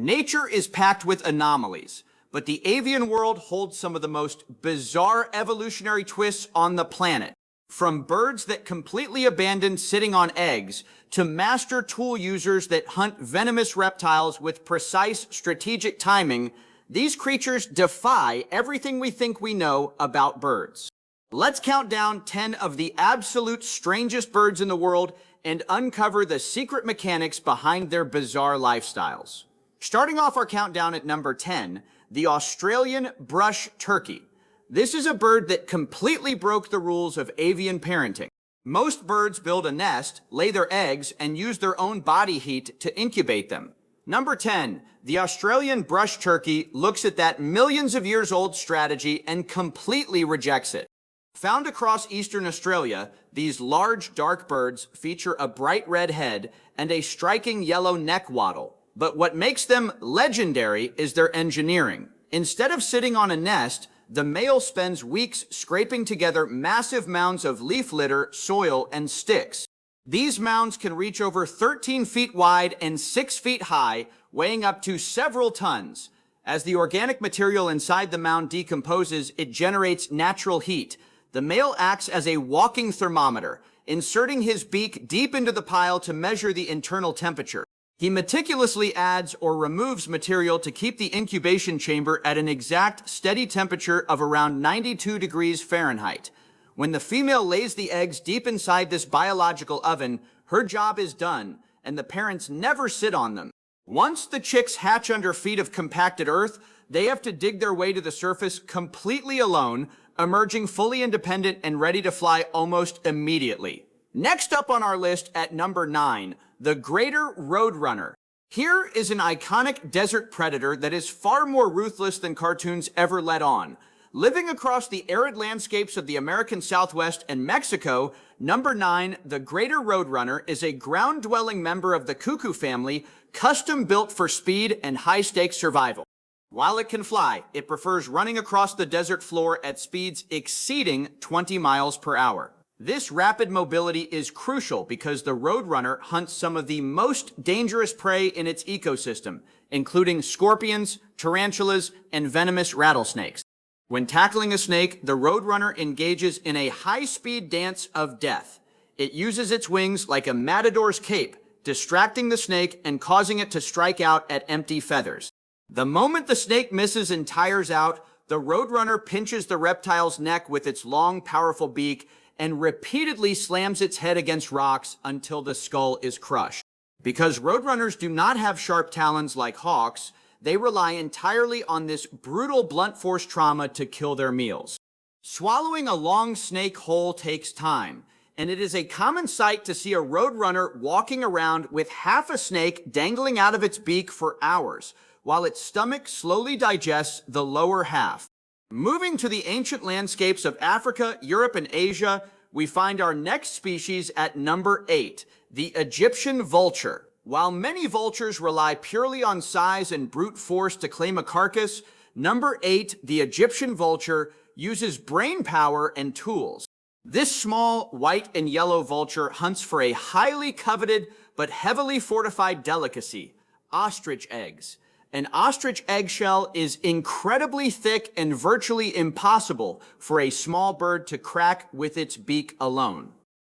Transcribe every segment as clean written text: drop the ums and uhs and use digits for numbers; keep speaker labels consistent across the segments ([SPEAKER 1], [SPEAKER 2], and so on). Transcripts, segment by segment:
[SPEAKER 1] Nature is packed with anomalies, but the avian world holds some of the most bizarre evolutionary twists on the planet. From birds that completely abandon sitting on eggs to master tool users that hunt venomous reptiles with precise strategic timing, these creatures defy everything we think we know about birds. Let's count down 10 of the absolute strangest birds in the world and uncover the secret mechanics behind their bizarre lifestyles. Starting off our countdown at number 10, the Australian brush turkey. This is a bird that completely broke the rules of avian parenting. Most birds build a nest, lay their eggs, and use their own body heat to incubate them. Number 10, the Australian brush turkey looks at that millions of years old strategy and completely rejects it. Found across eastern Australia, these large dark birds feature a bright red head and a striking yellow neck wattle. But what makes them legendary is their engineering. Instead of sitting on a nest, the male spends weeks scraping together massive mounds of leaf litter, soil, and sticks. These mounds can reach over 13 feet wide and 6 feet high, weighing up to several tons. As the organic material inside the mound decomposes, it generates natural heat. The male acts as a walking thermometer, inserting his beak deep into the pile to measure the internal temperature. He meticulously adds or removes material to keep the incubation chamber at an exact, steady temperature of around 92 degrees Fahrenheit. When the female lays the eggs deep inside this biological oven, her job is done, and the parents never sit on them. Once the chicks hatch under feet of compacted earth, they have to dig their way to the surface completely alone, emerging fully independent and ready to fly almost immediately. Next up on our list at number 9, the greater roadrunner. Here is an iconic desert predator that is far more ruthless than cartoons ever let on. Living across the arid landscapes of the American Southwest and Mexico, number 9, the greater roadrunner is a ground-dwelling member of the cuckoo family, custom-built for speed and high-stakes survival. While it can fly, it prefers running across the desert floor at speeds exceeding 20 miles per hour. This rapid mobility is crucial because the roadrunner hunts some of the most dangerous prey in its ecosystem, including scorpions, tarantulas, and venomous rattlesnakes. When tackling a snake, the roadrunner engages in a high-speed dance of death. It uses its wings like a matador's cape, distracting the snake and causing it to strike out at empty feathers. The moment the snake misses and tires out, the roadrunner pinches the reptile's neck with its long, powerful beak and repeatedly slams its head against rocks until the skull is crushed. Because roadrunners do not have sharp talons like hawks, they rely entirely on this brutal blunt force trauma to kill their meals. Swallowing a long snake whole takes time, and it is a common sight to see a roadrunner walking around with half a snake dangling out of its beak for hours, while its stomach slowly digests the lower half. Moving to the ancient landscapes of Africa, Europe, and Asia, we find our next species at number 8, the Egyptian vulture. While many vultures rely purely on size and brute force to claim a carcass, number 8, the Egyptian vulture, uses brain power and tools. This small, white and yellow vulture hunts for a highly coveted but heavily fortified delicacy, ostrich eggs. An ostrich eggshell is incredibly thick and virtually impossible for a small bird to crack with its beak alone.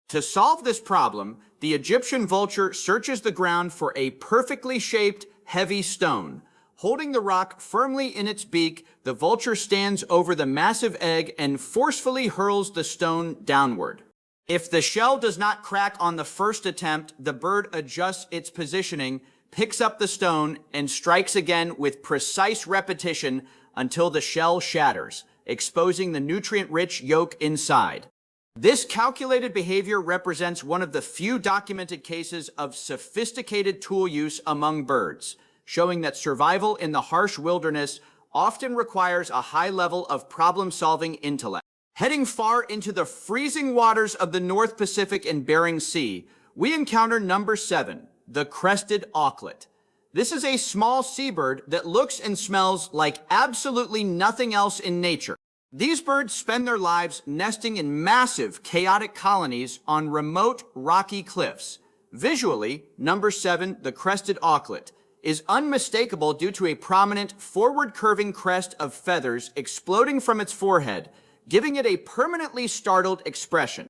[SPEAKER 1] To solve this problem, the Egyptian vulture searches the ground for a perfectly shaped, heavy stone. Holding the rock firmly in its beak, the vulture stands over the massive egg and forcefully hurls the stone downward. If the shell does not crack on the first attempt, the bird adjusts its positioning, picks up the stone, and strikes again with precise repetition until the shell shatters, exposing the nutrient-rich yolk inside. This calculated behavior represents one of the few documented cases of sophisticated tool use among birds, showing that survival in the harsh wilderness often requires a high level of problem-solving intellect. Heading far into the freezing waters of the North Pacific and Bering Sea, we encounter number 7, the crested auklet. This is a small seabird that looks and smells like absolutely nothing else in nature. These birds spend their lives nesting in massive, chaotic colonies on remote, rocky cliffs. Visually, number 7, the crested auklet, is unmistakable due to a prominent forward-curving crest of feathers exploding from its forehead, giving it a permanently startled expression.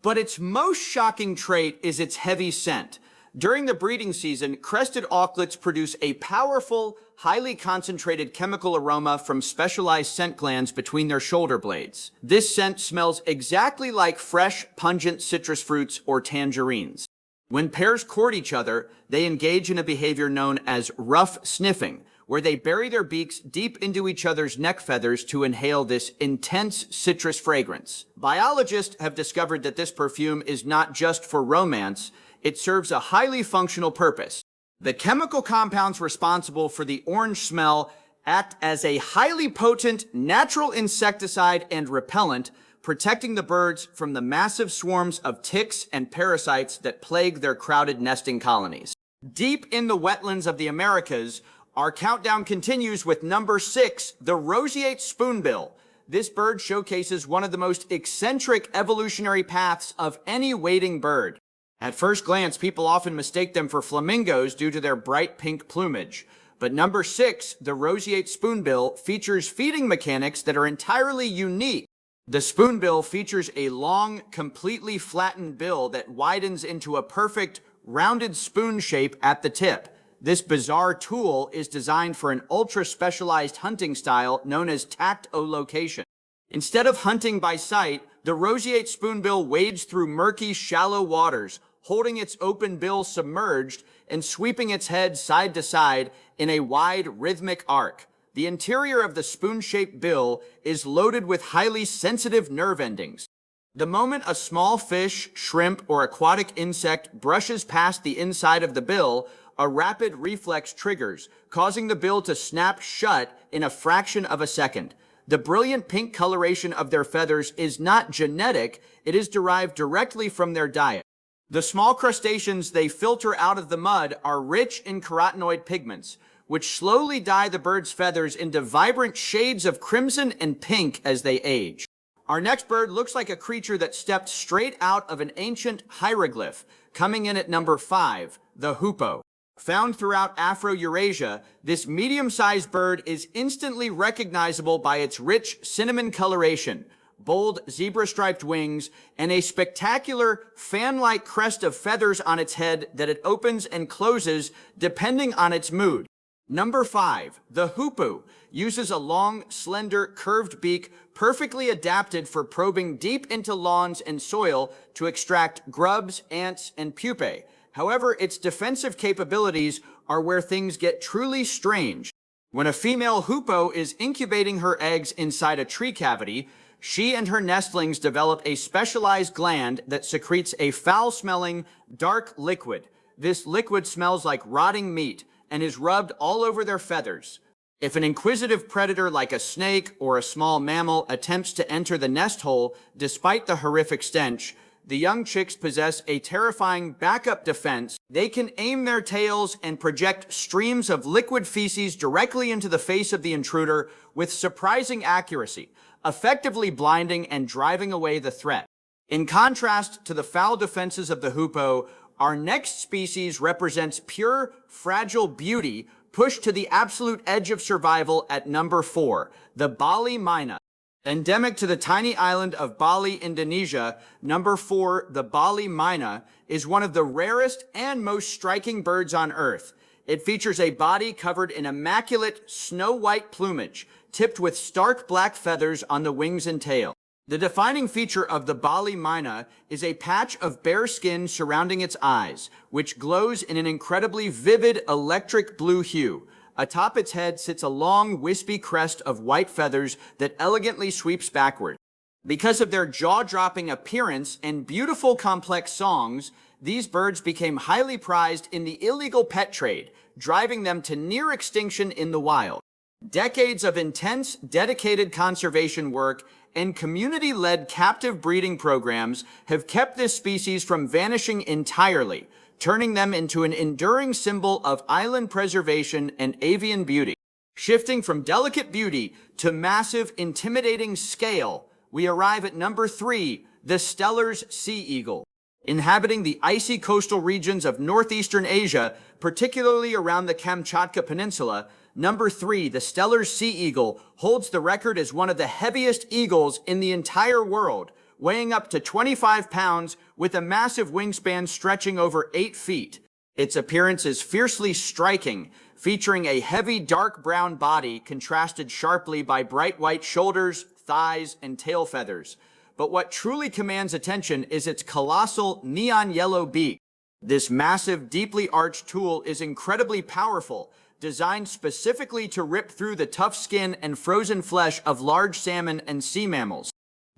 [SPEAKER 1] But its most shocking trait is its heavy scent. During the breeding season, crested auklets produce a powerful, highly concentrated chemical aroma from specialized scent glands between their shoulder blades. This scent smells exactly like fresh, pungent citrus fruits or tangerines. When pairs court each other, they engage in a behavior known as rough sniffing, where they bury their beaks deep into each other's neck feathers to inhale this intense citrus fragrance. Biologists have discovered that this perfume is not just for romance, it serves a highly functional purpose. The chemical compounds responsible for the orange smell act as a highly potent natural insecticide and repellent, protecting the birds from the massive swarms of ticks and parasites that plague their crowded nesting colonies. Deep in the wetlands of the Americas, our countdown continues with number 6, the roseate spoonbill. This bird showcases one of the most eccentric evolutionary paths of any wading bird. At first glance, people often mistake them for flamingos due to their bright pink plumage. But number 6, the roseate spoonbill, features feeding mechanics that are entirely unique. The spoonbill features a long, completely flattened bill that widens into a perfect, rounded spoon shape at the tip. This bizarre tool is designed for an ultra-specialized hunting style known as tactolocation. Instead of hunting by sight, the roseate spoonbill wades through murky, shallow waters, holding its open bill submerged and sweeping its head side to side in a wide, rhythmic arc. The interior of the spoon-shaped bill is loaded with highly sensitive nerve endings. The moment a small fish, shrimp, or aquatic insect brushes past the inside of the bill, a rapid reflex triggers, causing the bill to snap shut in a fraction of a second. The brilliant pink coloration of their feathers is not genetic, it is derived directly from their diet. The small crustaceans they filter out of the mud are rich in carotenoid pigments, which slowly dye the bird's feathers into vibrant shades of crimson and pink as they age. Our next bird looks like a creature that stepped straight out of an ancient hieroglyph, coming in at number 5, the hoopoe. Found throughout Afro-Eurasia, this medium-sized bird is instantly recognizable by its rich cinnamon coloration, bold zebra-striped wings, and a spectacular fan-like crest of feathers on its head that it opens and closes depending on its mood. Number 5, the hoopoe, uses a long, slender, curved beak perfectly adapted for probing deep into lawns and soil to extract grubs, ants, and pupae. However, its defensive capabilities are where things get truly strange. When a female hoopoe is incubating her eggs inside a tree cavity, she and her nestlings develop a specialized gland that secretes a foul-smelling, dark liquid. This liquid smells like rotting meat and is rubbed all over their feathers. If an inquisitive predator like a snake or a small mammal attempts to enter the nest hole despite the horrific stench, the young chicks possess a terrifying backup defense. They can aim their tails and project streams of liquid feces directly into the face of the intruder with surprising accuracy, effectively blinding and driving away the threat. In contrast to the foul defenses of the hoopoe, our next species represents pure, fragile beauty pushed to the absolute edge of survival at number 4, the Bali myna. Endemic to the tiny island of Bali, Indonesia, number 4, the Bali myna, is one of the rarest and most striking birds on Earth. It features a body covered in immaculate snow-white plumage, tipped with stark black feathers on the wings and tail. The defining feature of the Bali myna is a patch of bare skin surrounding its eyes, which glows in an incredibly vivid electric blue hue. Atop its head sits a long, wispy crest of white feathers that elegantly sweeps backward. Because of their jaw-dropping appearance and beautiful, complex songs, these birds became highly prized in the illegal pet trade, driving them to near extinction in the wild. Decades of intense, dedicated conservation work and community-led captive breeding programs have kept this species from vanishing entirely, turning them into an enduring symbol of island preservation and avian beauty. Shifting from delicate beauty to massive, intimidating scale, we arrive at number 3, the Steller's sea eagle. inhabiting the icy coastal regions of northeastern Asia, particularly around the Kamchatka Peninsula. Number 3, the Steller's sea eagle, holds the record as one of the heaviest eagles in the entire world, weighing up to 25 pounds with a massive wingspan stretching over 8 feet. Its appearance is fiercely striking, featuring a heavy dark brown body contrasted sharply by bright white shoulders, thighs, and tail feathers. But what truly commands attention is its colossal neon yellow beak. This massive, deeply arched tool is incredibly powerful, designed specifically to rip through the tough skin and frozen flesh of large salmon and sea mammals.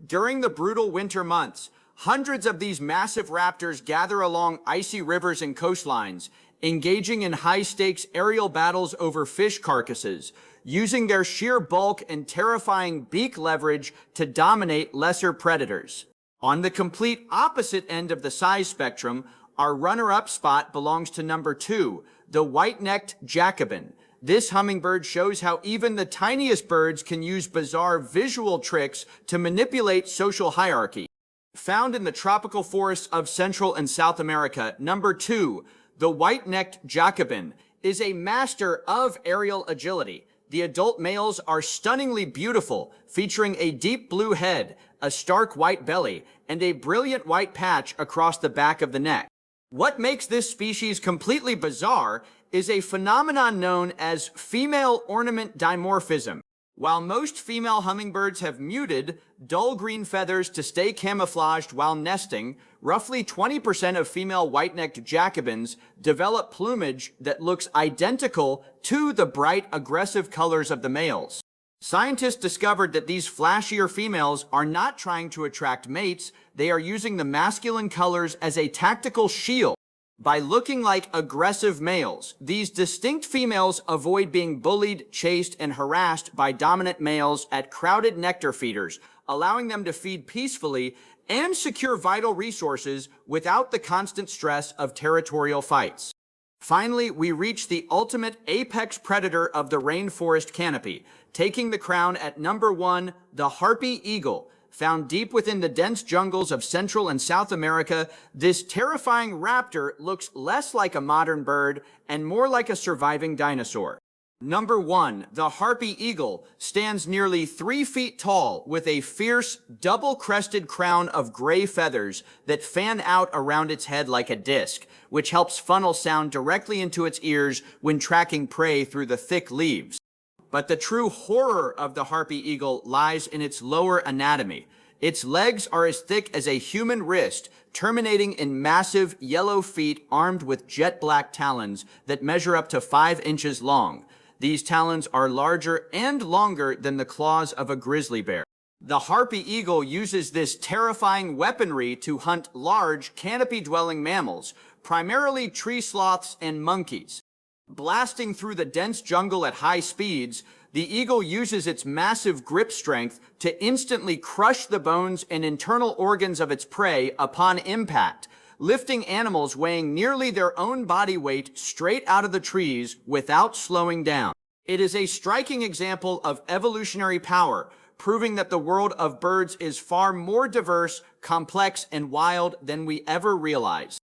[SPEAKER 1] During the brutal winter months, hundreds of these massive raptors gather along icy rivers and coastlines, engaging in high-stakes aerial battles over fish carcasses, using their sheer bulk and terrifying beak leverage to dominate lesser predators. On the complete opposite end of the size spectrum, our runner-up spot belongs to number 2, the white-necked Jacobin. This hummingbird shows how even the tiniest birds can use bizarre visual tricks to manipulate social hierarchy. Found in the tropical forests of Central and South America, number 2, the white-necked Jacobin, is a master of aerial agility. The adult males are stunningly beautiful, featuring a deep blue head, a stark white belly, and a brilliant white patch across the back of the neck. What makes this species completely bizarre is a phenomenon known as female ornament dimorphism. While most female hummingbirds have muted, dull green feathers to stay camouflaged while nesting, roughly 20% of female white-necked Jacobins develop plumage that looks identical to the bright, aggressive colors of the males. Scientists discovered that these flashier females are not trying to attract mates, they are using the masculine colors as a tactical shield. By looking like aggressive males, these distinct females avoid being bullied, chased, and harassed by dominant males at crowded nectar feeders, allowing them to feed peacefully and secure vital resources without the constant stress of territorial fights. Finally, we reach the ultimate apex predator of the rainforest canopy, taking the crown at number 1, the harpy eagle. Found deep within the dense jungles of Central and South America, this terrifying raptor looks less like a modern bird and more like a surviving dinosaur. Number 1, the harpy eagle, stands nearly 3 feet tall with a fierce, double-crested crown of gray feathers that fan out around its head like a disc, which helps funnel sound directly into its ears when tracking prey through the thick leaves. But the true horror of the harpy eagle lies in its lower anatomy. Its legs are as thick as a human wrist, terminating in massive yellow feet armed with jet black talons that measure up to 5 inches long. These talons are larger and longer than the claws of a grizzly bear. The harpy eagle uses this terrifying weaponry to hunt large, canopy-dwelling mammals, primarily tree sloths and monkeys. Blasting through the dense jungle at high speeds, the eagle uses its massive grip strength to instantly crush the bones and internal organs of its prey upon impact, lifting animals weighing nearly their own body weight straight out of the trees without slowing down. It is a striking example of evolutionary power, proving that the world of birds is far more diverse, complex, and wild than we ever realized.